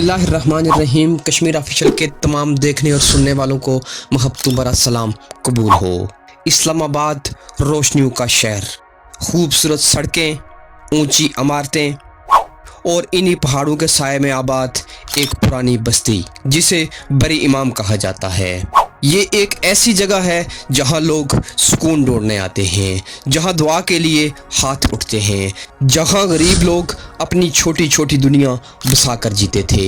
बिस्मिल्लाहिर्रहमानिर्रहीम। कश्मीर ऑफिशियल के तमाम देखने और सुनने वालों को महब्बतों भरा सलाम कबूल हो। इस्लामाबाद रोशनियों का शहर, खूबसूरत सड़कें, ऊंची इमारतें और इन्हीं पहाड़ों के साए में आबाद एक पुरानी बस्ती जिसे बरी इमाम कहा जाता है। ये एक ऐसी जगह है जहाँ लोग सुकून ढूंढने आते हैं, जहाँ दुआ के लिए हाथ उठते हैं, जहाँ गरीब लोग अपनी छोटी छोटी दुनिया बसा कर जीते थे।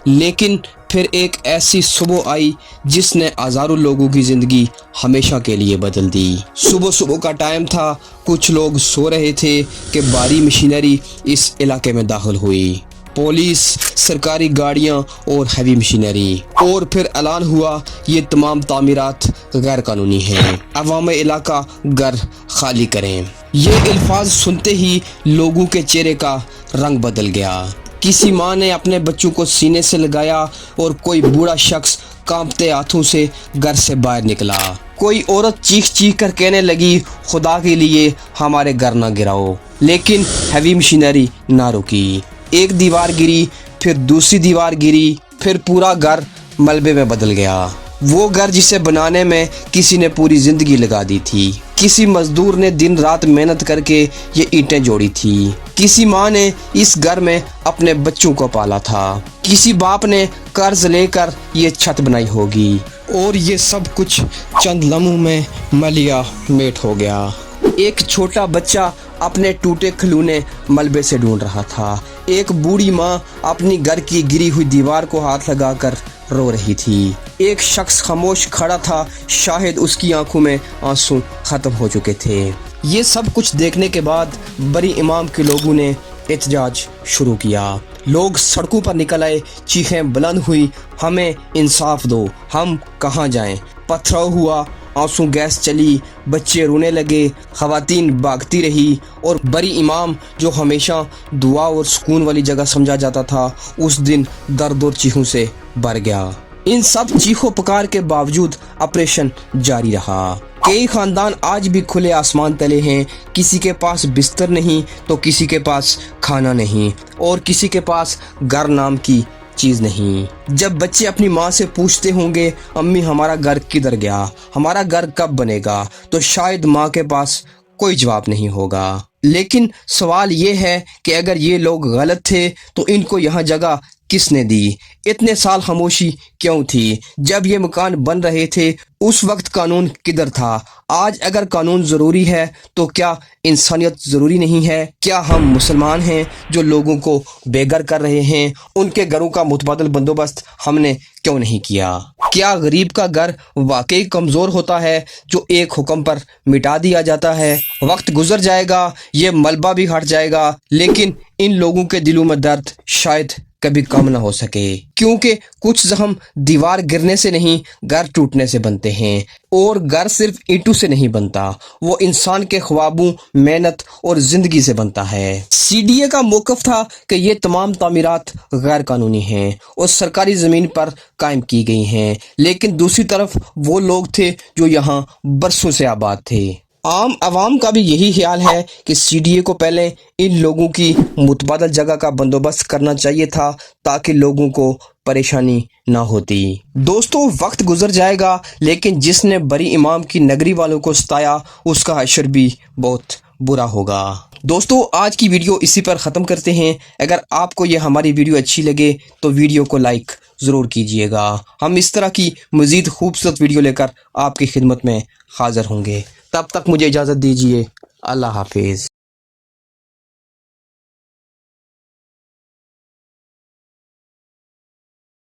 लेकिन फिर एक ऐसी सुबह आई जिसने हज़ारों लोगों की ज़िंदगी हमेशा के लिए बदल दी। सुबह सुबह का टाइम था, कुछ लोग सो रहे थे कि भारी मशीनरी इस इलाके में दाखिल हुई। पुलिस, सरकारी गाड़ियां और हैवी मशीनरी। और फिर ऐलान हुआ ये तमाम तामीरात गैर कानूनी हैं, अवाम इलाका घर खाली करें। ये अल्फाज सुनते ही लोगों के चेहरे का रंग बदल गया। किसी माँ ने अपने बच्चों को सीने से लगाया और कोई बूढ़ा शख्स कांपते हाथों से घर से बाहर निकला। कोई औरत चीख चीख कर कहने लगी, खुदा के लिए हमारे घर ना गिराओ। लेकिन हैवी मशीनरी ना रुकी। एक दीवार गिरी, फिर दूसरी दीवार गिरी, फिर पूरा घर मलबे में बदल गया। वो घर जिसे बनाने में किसी ने पूरी जिंदगी लगा दी थी, किसी मजदूर ने दिन रात मेहनत करके ये ईंटें जोड़ी थी, किसी माँ ने इस घर में अपने बच्चों को पाला था, किसी बाप ने कर्ज लेकर ये छत बनाई होगी। और ये सब कुछ चंद लम्हों में मलिया मेट हो गया। एक छोटा बच्चा अपने टूटे खिलौने मलबे से ढूंढ रहा था। एक बूढ़ी माँ अपनी घर की गिरी हुई दीवार को हाथ लगाकर रो रही थी। एक शख्स खामोश खड़ा था, शायद उसकी आंखों में आंसू खत्म हो चुके थे। ये सब कुछ देखने के बाद बरी इमाम के लोगों ने एहतजाज शुरू किया। लोग सड़कों पर निकल आए, चीखें बुलंद हुई, हमें इंसाफ दो, हम कहाँ जाएं। पथराव हुआ, आंसू गैस चली, बच्चे रोने लगे, ख़वातीन भागती रही और बरी इमाम जो हमेशा दुआ और सुकून वाली जगह समझा जाता था, उस दिन दर्द और चीखों से भर गया। इन सब चीखों पुकार के बावजूद ऑपरेशन जारी रहा। कई खानदान आज भी खुले आसमान तले हैं। किसी के पास बिस्तर नहीं तो किसी के पास खाना नहीं और किसी के पास घर नाम की चीज नहीं। जब बच्चे अपनी माँ से पूछते होंगे, अम्मी हमारा घर किधर गया, हमारा घर कब बनेगा, तो शायद माँ के पास कोई जवाब नहीं होगा। लेकिन सवाल ये है कि अगर ये लोग गलत थे तो इनको यहाँ जगह किसने दी? इतने साल खामोशी क्यों थी? जब ये मकान बन रहे थे उस वक्त कानून किधर था? आज अगर कानून ज़रूरी है तो क्या इंसानियत ज़रूरी नहीं है? क्या हम मुसलमान हैं जो लोगों को बेघर कर रहे हैं? उनके घरों का मुतबादल बंदोबस्त हमने क्यों नहीं किया? क्या गरीब का घर वाकई कमज़ोर होता है जो एक हुक्म पर मिटा दिया जाता है? वक्त गुजर जाएगा, ये मलबा भी हट जाएगा, लेकिन इन लोगों के दिलों में दर्द शायद कभी कम ना हो सके, क्योंकि कुछ जख्म दीवार गिरने से नहीं, घर टूटने से बनते हैं। और घर सिर्फ ईंटों से नहीं बनता, वो इंसान के ख्वाबों, मेहनत और जिंदगी से बनता है। सीडीए का मौक़िफ़ था कि ये तमाम तामीरात गैर कानूनी हैं और सरकारी ज़मीन पर कायम की गई हैं। लेकिन दूसरी तरफ वो लोग थे जो यहाँ बरसों से आबाद थे। आम आवाम का भी यही ख्याल है कि सीडीए को पहले इन लोगों की मुतबादल जगह का बंदोबस्त करना चाहिए था ताकि लोगों को परेशानी ना होती। दोस्तों, वक्त गुजर जाएगा, लेकिन जिसने बरी इमाम की नगरी वालों को सताया उसका हश्र भी बहुत बुरा होगा। दोस्तों, आज की वीडियो इसी पर ख़त्म करते हैं। अगर आपको ये हमारी वीडियो अच्छी लगे तो वीडियो को लाइक ज़रूर कीजिएगा। हम इस तरह की मज़ीद खूबसूरत वीडियो लेकर आपकी खिदमत में हाज़िर होंगे। तब तक मुझे इजाज़त दीजिए। अल्लाह हाफिज़।